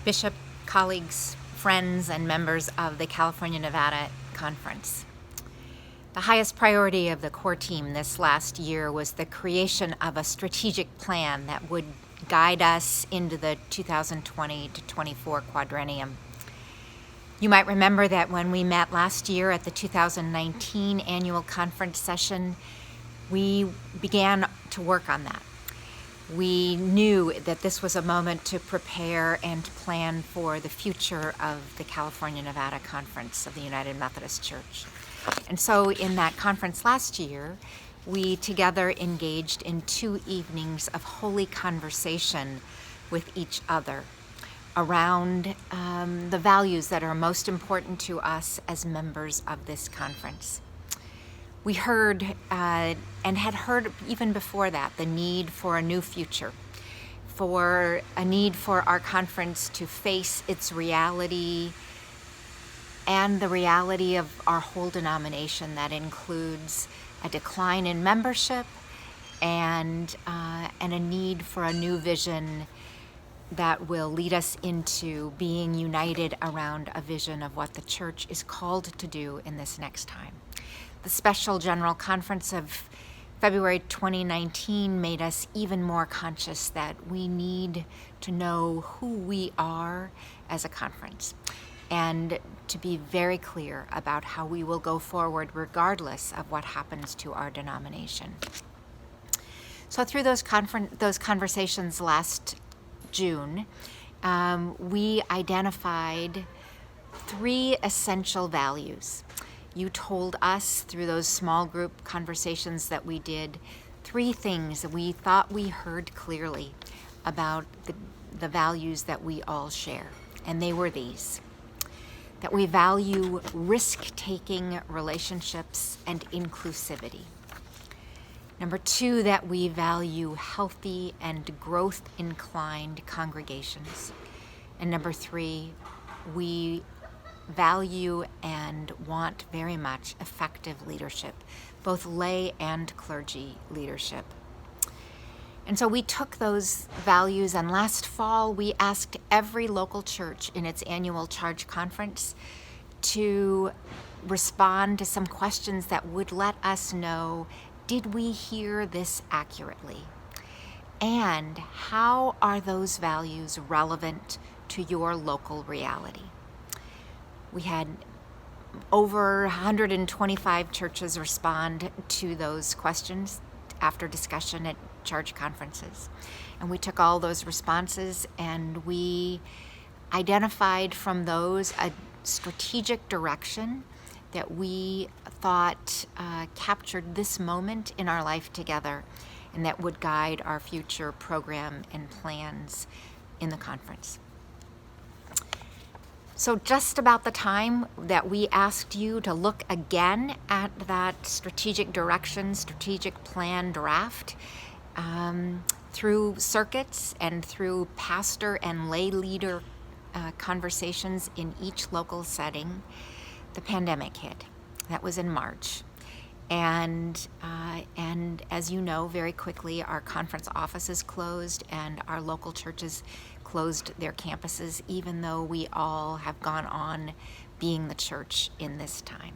Bishop, colleagues, friends, and members of the California-Nevada Conference. The highest priority of the core team this last year was the creation of a strategic plan that would guide us into the 2020 to 24 quadrennium. You might remember that when we met last year at the 2019 annual conference session, we began to work on that. We knew that this was a moment to prepare and plan for the future of the California-Nevada Conference of the United Methodist Church. And so in that conference last year, we together engaged in 2 evenings of holy conversation with each other around the values that are most important to us as members of this conference. We heard, and had heard even before that, the need for a new future, for a need for our conference to face its reality and the reality of our whole denomination that includes a decline in membership and a need for a new vision that will lead us into being united around a vision of what the church is called to do in this next time. The special General Conference of February 2019 made us even more conscious that we need to know who we are as a conference and to be very clear about how we will go forward regardless of what happens to our denomination. So through those conversations last June, we identified 3 essential values. You told us through those small group conversations that we did 3 things that we thought we heard clearly about the values that we all share. And they were these: that we value risk-taking relationships and inclusivity. Number 2, that we value healthy and growth-inclined congregations. And number 3, we value and want very much effective leadership, both lay and clergy leadership. And so we took those values, and last fall we asked every local church in its annual Charge Conference to respond to some questions that would let us know, did we hear this accurately? And how are those values relevant to your local reality? We had over 125 churches respond to those questions after discussion at Charge Conferences. And we took all those responses and we identified from those a strategic direction that we thought captured this moment in our life together and that would guide our future program and plans in the conference. So just about the time that we asked you to look again at that strategic direction, strategic plan draft, through circuits and through pastor and lay leader conversations in each local setting, the pandemic hit. That was in March. And as you know, very quickly, our conference offices closed and our local churches closed their campuses, even though we all have gone on being the church in this time.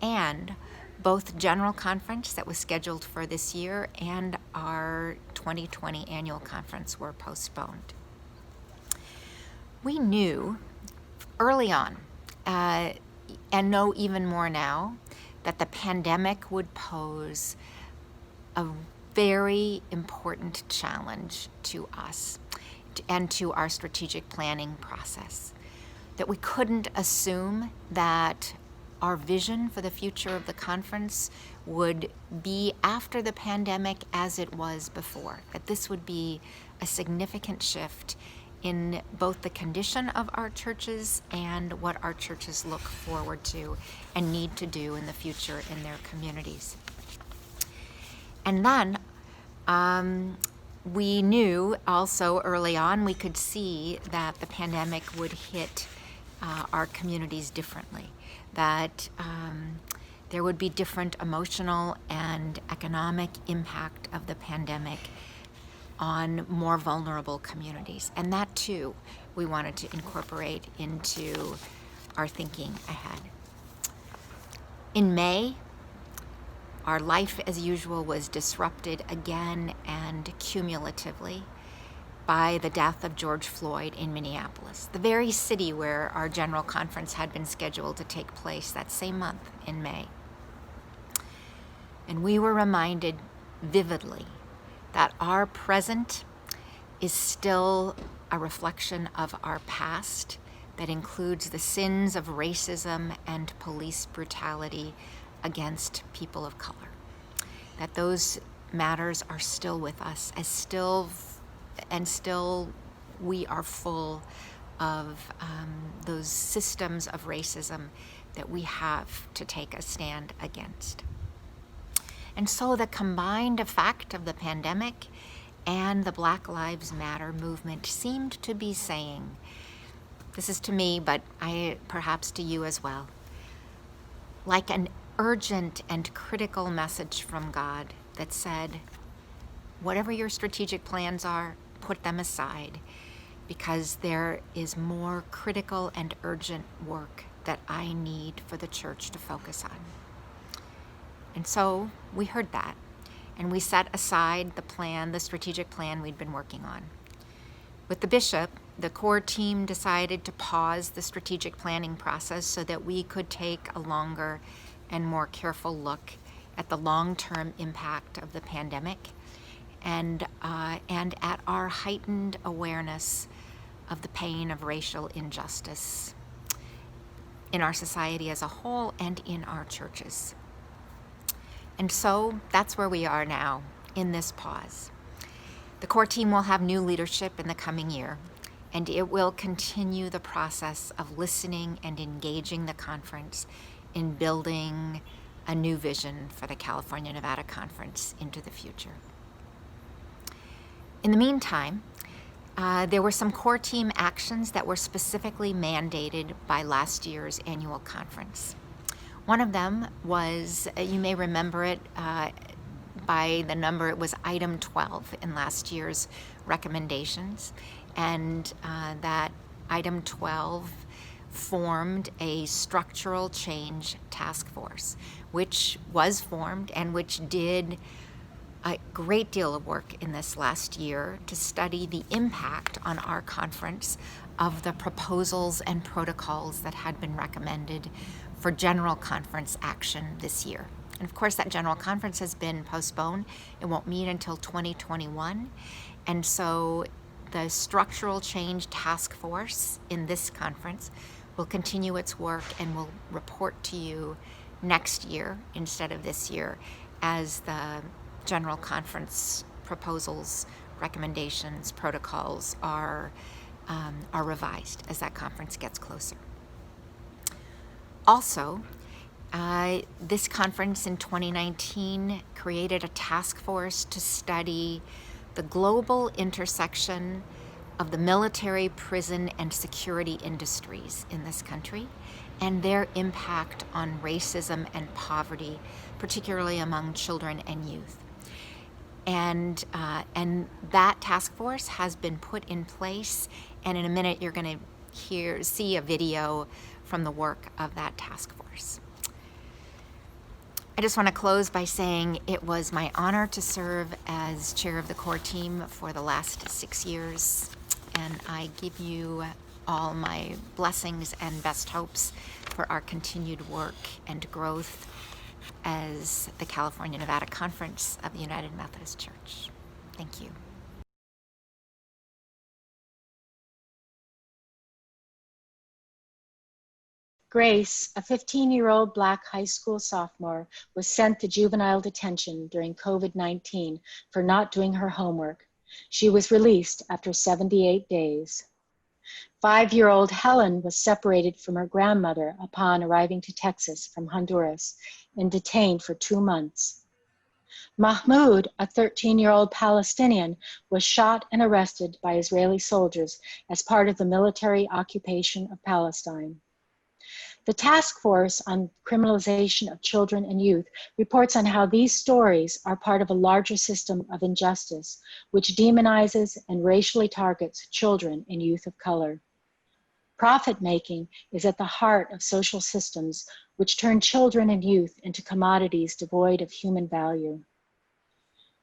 And both General Conference that was scheduled for this year and our 2020 annual conference were postponed. We knew early on, and know even more now, that the pandemic would pose a very important challenge to us and to our strategic planning process. That we couldn't assume that our vision for the future of the conference would be after the pandemic as it was before. That this would be a significant shift in both the condition of our churches and what our churches look forward to and need to do in the future in their communities. And then we knew also early on, we could see that the pandemic would hit our communities differently, that there would be different emotional and economic impact of the pandemic on more vulnerable communities. And that too, we wanted to incorporate into our thinking ahead. In May, our life as usual was disrupted again and cumulatively by the death of George Floyd in Minneapolis, the very city where our general conference had been scheduled to take place that same month in May. And we were reminded vividly that our present is still a reflection of our past that includes the sins of racism and police brutality against people of color. That those matters are still with us, as still we are full of those systems of racism that we have to take a stand against. And so the combined effect of the pandemic and the Black Lives Matter movement seemed to be saying, this is to me, but perhaps to you as well, like an urgent and critical message from God that said, whatever your strategic plans are, put them aside, because there is more critical and urgent work that I need for the church to focus on. And so we heard that, and we set aside the strategic plan we'd been working on. With the bishop, the core team decided to pause the strategic planning process so that we could take a longer and more careful look at the long-term impact of the pandemic and at our heightened awareness of the pain of racial injustice in our society as a whole and in our churches. And so that's where we are now in this pause. The core team will have new leadership in the coming year, and it will continue the process of listening and engaging the conference in building a new vision for the California-Nevada Conference into the future. In the meantime, there were some core team actions that were specifically mandated by last year's annual conference. One of them was, you may remember it by the number, it was item 12 in last year's recommendations, and that item 12 formed a structural change task force, which was formed and which did a great deal of work in this last year to study the impact on our conference of the proposals and protocols that had been recommended for general conference action this year. And of course, that general conference has been postponed. It won't meet until 2021. And so the structural change task force in this conference will continue its work and will report to you next year instead of this year as the general conference proposals, recommendations, protocols are revised as that conference gets closer. Also, this conference in 2019 created a task force to study the global intersection of the military, prison, and security industries in this country and their impact on racism and poverty, particularly among children and youth. And that task force has been put in place, and in a minute you're going to see a video from the work of that task force. I just want to close by saying it was my honor to serve as chair of the core team for the last 6 years, and I give you all my blessings and best hopes for our continued work and growth as the California-Nevada Conference of the United Methodist Church. Thank you. Grace, a 15-year-old Black high school sophomore, was sent to juvenile detention during COVID-19 for not doing her homework. She was released after 78 days. 5-year-old Helen was separated from her grandmother upon arriving to Texas from Honduras and detained for 2 months. Mahmoud, a 13-year-old Palestinian, was shot and arrested by Israeli soldiers as part of the military occupation of Palestine. The Task Force on Criminalization of Children and Youth reports on how these stories are part of a larger system of injustice, which demonizes and racially targets children and youth of color. Profit-making is at the heart of social systems which turn children and youth into commodities devoid of human value.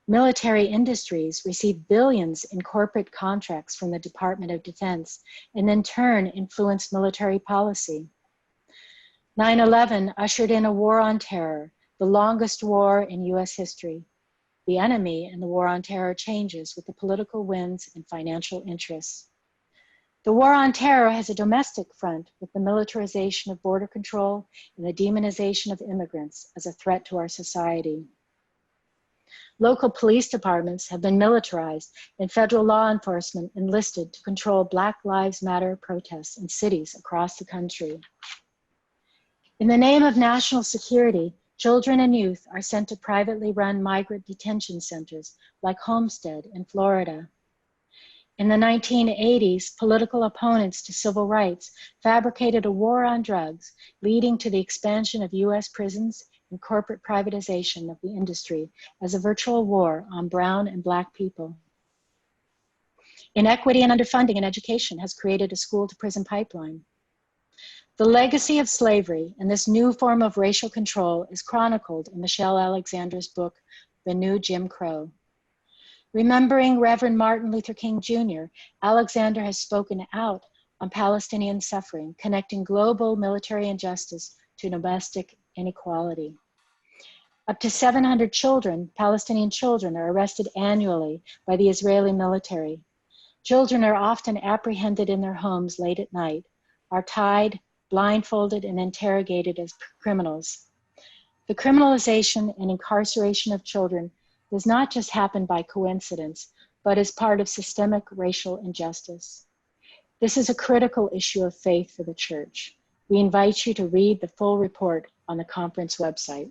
Military industries receive billions in corporate contracts from the Department of Defense and in turn influence military policy. 9/11 ushered in a war on terror, the longest war in US history. The enemy in the war on terror changes with the political winds and financial interests. The war on terror has a domestic front with the militarization of border control and the demonization of immigrants as a threat to our society. Local police departments have been militarized and federal law enforcement enlisted to control Black Lives Matter protests in cities across the country. In the name of national security, children and youth are sent to privately run migrant detention centers like Homestead in Florida. In the 1980s, political opponents to civil rights fabricated a war on drugs, leading to the expansion of US prisons and corporate privatization of the industry as a virtual war on brown and Black people. Inequity and underfunding in education has created a school-to-prison pipeline. The legacy of slavery and this new form of racial control is chronicled in Michelle Alexander's book, The New Jim Crow. Remembering Reverend Martin Luther King Jr., Alexander has spoken out on Palestinian suffering, connecting global military injustice to domestic inequality. Up to 700 children, Palestinian children, are arrested annually by the Israeli military. Children are often apprehended in their homes late at night, are tied, blindfolded, and interrogated as criminals. The criminalization and incarceration of children does not just happen by coincidence, but is part of systemic racial injustice. This is a critical issue of faith for the Church. We invite you to read the full report on the conference website.